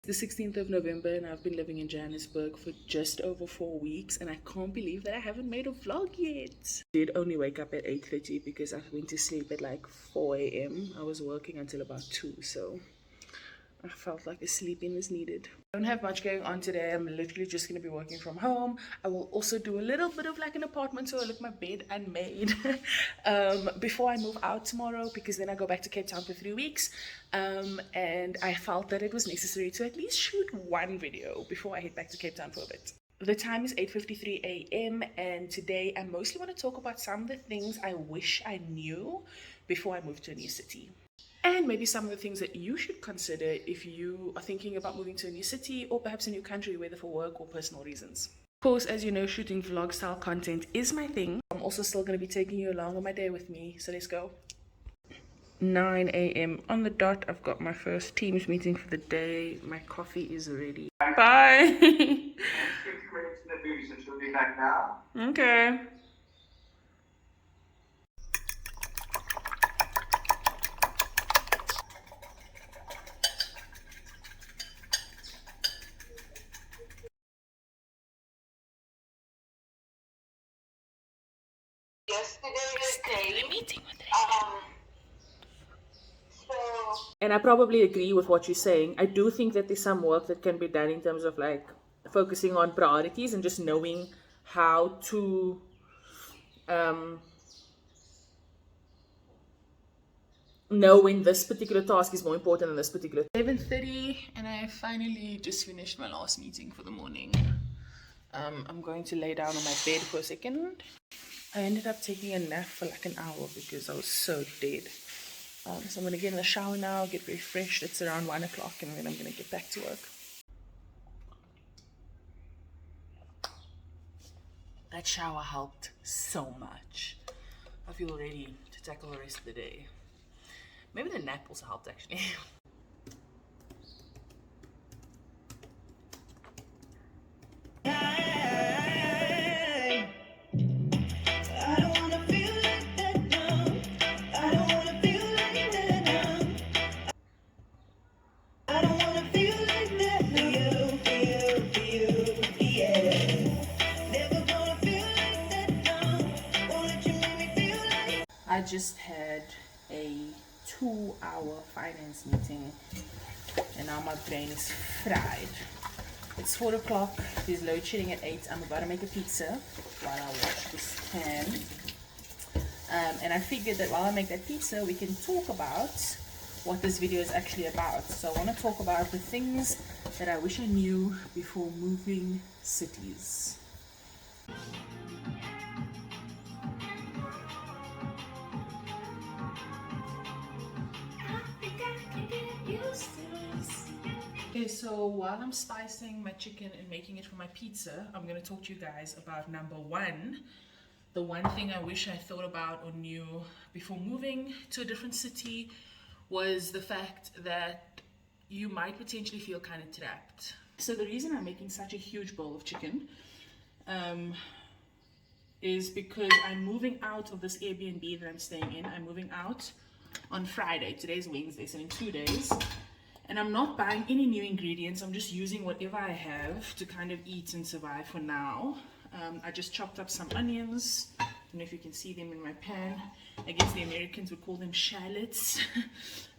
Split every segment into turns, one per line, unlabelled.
the 16th of November and I've been living in Johannesburg for just over 4 weeks, and I can't believe that I haven't made a vlog yet. I did only wake up at 8:30 because I went to sleep at like 4 a.m. I was working until about 2, so I felt like a sleep-in was needed. I don't have much going on today. I'm literally just going to be working from home. I will also do a little bit of like an apartment tour, look my bed unmade before I move out tomorrow, because then I go back to Cape Town for 3 weeks. And I felt that it was necessary to at least shoot one video before I head back to Cape Town for a bit. The time is 8:53 a.m. and today I mostly want to talk about some of the things I wish I knew before I moved to a new city. And maybe some of the things that you should consider if you are thinking about moving to a new city or perhaps a new country, whether for work or personal reasons. Of course, as you know, shooting vlog style content is my thing. I'm also still going to be taking you along on my day with me, so let's go. 9 a.m. on the dot. I've got my first Teams meeting for the day. My coffee is ready. Bye.
She'll be back now.
Okay. And I probably agree with what you're saying. I do think that there's some work that can be done in terms of like focusing on priorities and just knowing how to know when this particular task is more important than this particular. 11:30 and I finally just finished my last meeting for the morning. I'm going to lay down on my bed for a second. I ended up taking a nap for like an hour because I was so dead. So I'm going to get in the shower now, get refreshed. It's around 1 o'clock and then I'm going to get back to work. That shower helped so much. I feel ready to tackle the rest of the day. Maybe the nap also helped actually. I just had a 2-hour finance meeting and now my brain is fried. It's 4 o'clock, there's load shedding at 8. I'm about to make a pizza while I wash this pan. And I figured that while I make that pizza, we can talk about what this video is actually about. So I want to talk about the things that I wish I knew before moving cities. Okay, so while I'm spicing my chicken and making it for my pizza, I'm going to talk to you guys about number one. The one thing I wish I thought about or knew before moving to a different city was the fact that you might potentially feel kind of trapped. So the reason I'm making such a huge bowl of chicken is because I'm moving out of this Airbnb that I'm staying in. I'm moving out on Friday. Today's Wednesday, so in 2 days. And I'm not buying any new ingredients. I'm just using whatever I have to kind of eat and survive for now. I just chopped up some onions. I don't know if you can see them in my pan. I guess the Americans would call them shallots.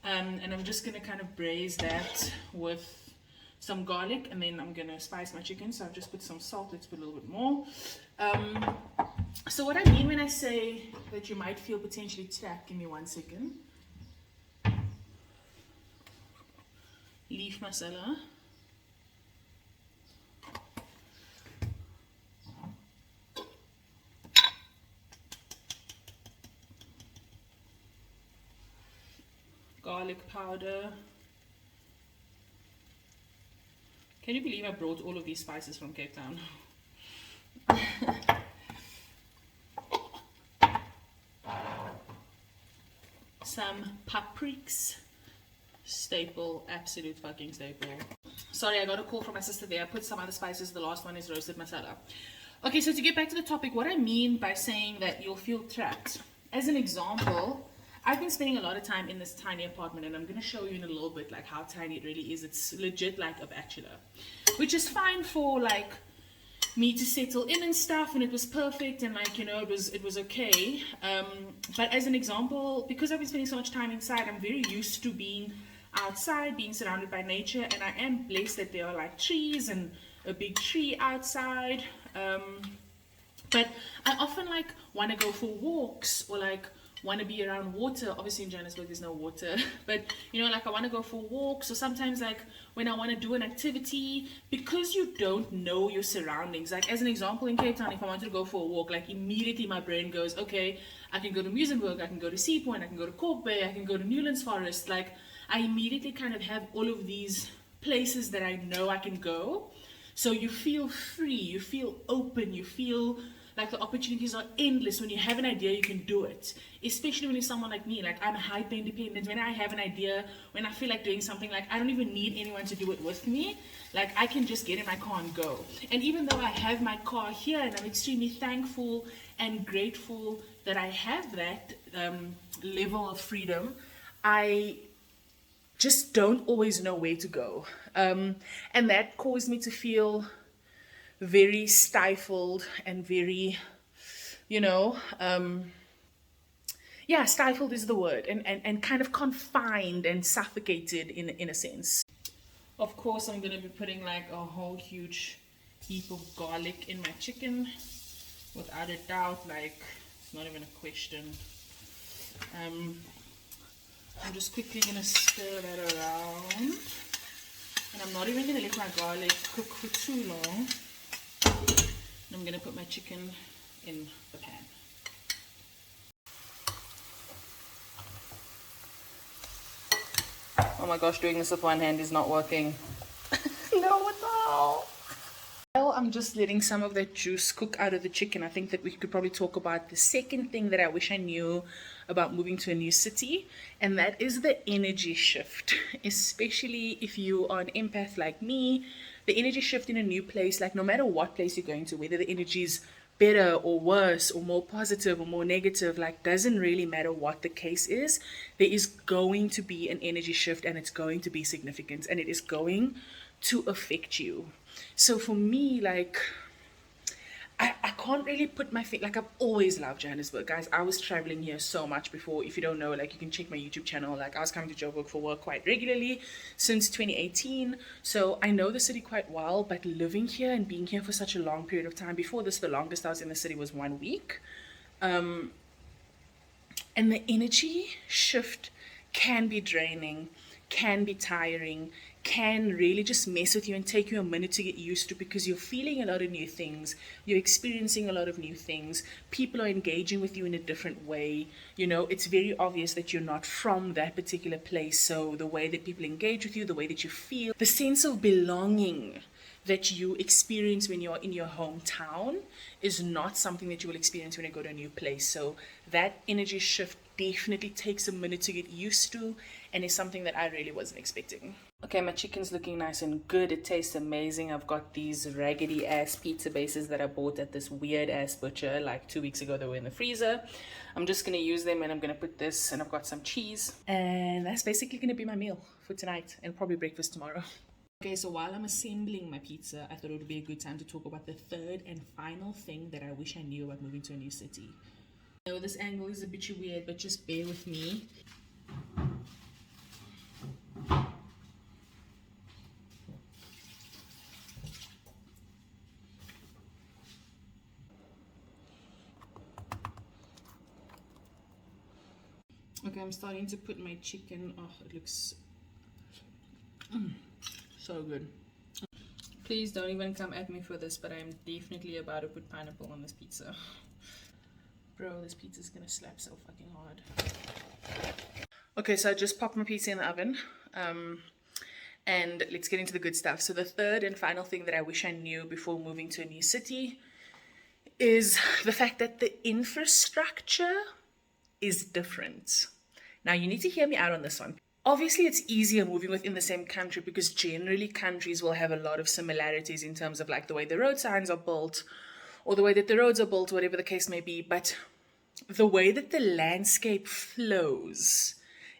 And I'm just going to kind of braise that with some garlic. And then I'm going to spice my chicken. So I've just put some salt. Let's put a little bit more. So what I mean when I say that you might feel potentially trapped, give me 1 second. Leaf masala, garlic powder. Can you believe I brought all of these spices from Cape Town? Some paprikas. Staple, absolute fucking staple. Sorry, I got a call from my sister there. I put some other spices. The last one is roasted masala. Okay, so to get back to the topic, what I mean by saying that you'll feel trapped. As an example, I've been spending a lot of time in this tiny apartment, and I'm going to show you in a little bit like how tiny it really is. It's legit like a bachelor, which is fine for like me to settle in and stuff, and it was perfect, and like, you know, it was okay. But as an example, because I've been spending so much time inside, I'm very used to being outside, being surrounded by nature, and I am blessed that there are like trees and a big tree outside. But I often like want to go for walks, or like want to be around water. Obviously in Johannesburg there's no water, but you know, like I want to go for walks, or sometimes like when I want to do an activity, because you don't know your surroundings. Like as an example, in Cape Town, if I wanted to go for a walk, like immediately my brain goes, okay, I can go to Muizenberg, I can go to Sea Point, I can go to Cork Bay, I can go to Newlands Forest. Like I immediately kind of have all of these places that I know I can go. So you feel free, you feel open, you feel like the opportunities are endless. When you have an idea, you can do it. Especially when you're someone like me, like I'm hyper independent. When I have an idea, when I feel like doing something, like I don't even need anyone to do it with me. Like I can just get in my car and go. And even though I have my car here, and I'm extremely thankful and grateful that I have that level of freedom, I just don't always know where to go. And that caused me to feel very stifled and very, you know, yeah, stifled is the word, and kind of confined and suffocated in a sense. Of course, I'm going to be putting like a whole huge heap of garlic in my chicken, without a doubt. Like, it's not even a question. I'm just quickly going to stir that around, and I'm not even going to let my garlic cook for too long. I'm going to put my chicken in the pan. Oh my gosh, doing this with one hand is not working. No. Well, I'm just letting some of that juice cook out of the chicken. I think that we could probably talk about the second thing that I wish I knew about moving to a new city, and that is the energy shift. Especially if you are an empath like me, the energy shift in a new place, like no matter what place you're going to, whether the energy is better or worse or more positive or more negative, like doesn't really matter what the case is, there is going to be an energy shift, and it's going to be significant, and it is going to affect you. So for me, like I can't really put my feet, like I've always loved Johannesburg, guys. I was traveling here so much before. If you don't know, like you can check my YouTube channel. Like I was coming to Joburg for work quite regularly since 2018. So I know the city quite well, but living here and being here for such a long period of time, before this, the longest I was in the city was 1 week. And the energy shift can be draining, can be tiring, can really just mess with you and take you a minute to get used to, because you're feeling a lot of new things, you're experiencing a lot of new things, people are engaging with you in a different way. You know, it's very obvious that you're not from that particular place, so the way that people engage with you, the way that you feel, the sense of belonging that you experience when you're in your hometown is not something that you will experience when you go to a new place. So that energy shift definitely takes a minute to get used to, and is something that I really wasn't expecting. Okay, my chicken's looking nice and good. It tastes amazing. I've got these raggedy ass pizza bases that I bought at this weird ass butcher like 2 weeks ago. They were in the freezer. I'm just going to use them, and I'm going to put this, and I've got some cheese. And that's basically going to be my meal for tonight, and probably breakfast tomorrow. Okay, so while I'm assembling my pizza, I thought it would be a good time to talk about the third and final thing that I wish I knew about moving to a new city. I know this angle is a bit weird, but just bear with me. Okay, I'm starting to put my chicken. Oh, it looks so good. Please don't even come at me for this, but I'm definitely about to put pineapple on this pizza. Bro, this pizza's gonna slap so fucking hard. Okay, so I just popped my pizza in the oven. And let's get into the good stuff. So the third and final thing that I wish I knew before moving to a new city is the fact that the infrastructure is different. Now you need to hear me out on this one. Obviously it's easier moving within the same country, because generally countries will have a lot of similarities in terms of like the way the road signs are built, or the way that the roads are built, whatever the case may be. But the way that the landscape flows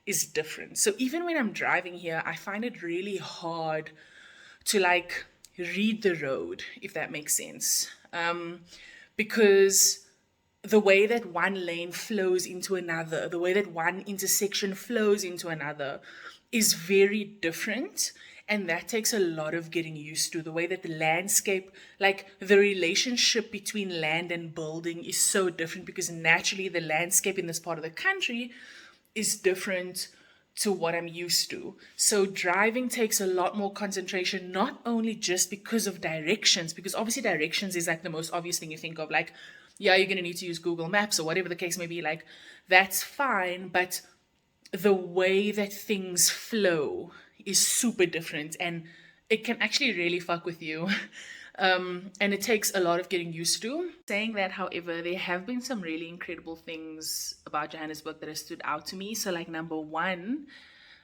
is different. So even when I'm driving here, I find it really hard to like read the road, if that makes sense. Because the way that one lane flows into another, the way that one intersection flows into another is very different. And that takes a lot of getting used to. The way that the landscape, like the relationship between land and building, is so different because naturally the landscape in this part of the country is different to what I'm used to. So driving takes a lot more concentration, not only just because of directions, because obviously directions is like the most obvious thing you think of, like, yeah, you're going to need to use Google Maps or whatever the case may be, like, that's fine, but the way that things flow is super different and it can actually really fuck with you. And it takes a lot of getting used to. Saying that, however, there have been some really incredible things about Johannesburg that have stood out to me. So, like, number one,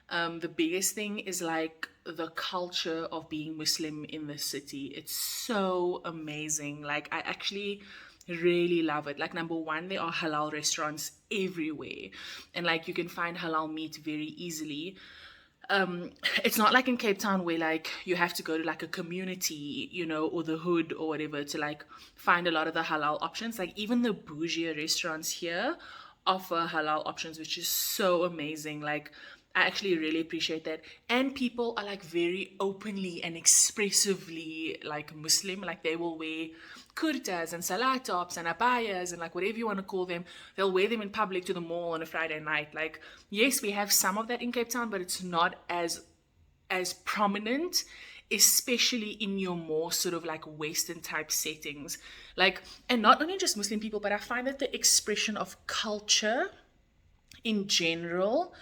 the biggest thing is like the culture of being Muslim in the city. It's so amazing. Like, I actually really love it. Like, number one, there are halal restaurants everywhere, and like you can find halal meat very easily. It's not like in Cape Town where like you have to go to like a community, you know, or the hood or whatever to like find a lot of the halal options. Like even the bougie restaurants here offer halal options, which is so amazing. Like I actually really appreciate that. And people are like very openly and expressively like Muslim. Like they will wear kurtas and salah tops and abayas and like whatever you want to call them. They'll wear them in public to the mall on a Friday night. Like, yes, we have some of that in Cape Town, but it's not as prominent, especially in your more sort of like Western type settings. Like, and not only just Muslim people, but I find that the expression of culture in general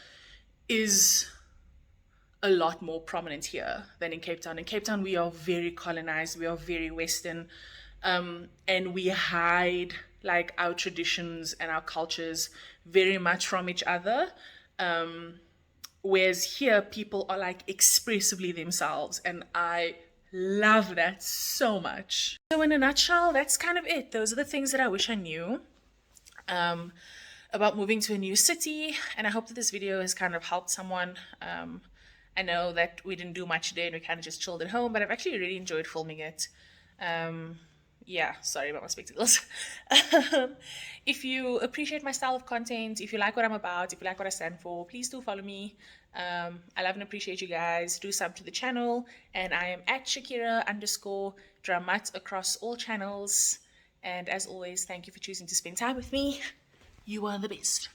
is a lot more prominent here than in Cape Town. In Cape Town, we are very colonized, we are very Western, and we hide like our traditions and our cultures very much from each other. Whereas here, people are like expressively themselves, and I love that so much. So, in a nutshell, that's kind of it. Those are the things that I wish I knew about moving to a new city, and I hope that this video has kind of helped someone. I know that we didn't do much today and we kind of just chilled at home, but I've actually really enjoyed filming it. Yeah, sorry about my spectacles. If you appreciate my style of content, if you like what I'm about, if you like what I stand for, please do follow me. I love and appreciate you guys. Do sub to the channel, and I am at Shakirah_Dramat across all channels. And as always, thank you for choosing to spend time with me. You are the best.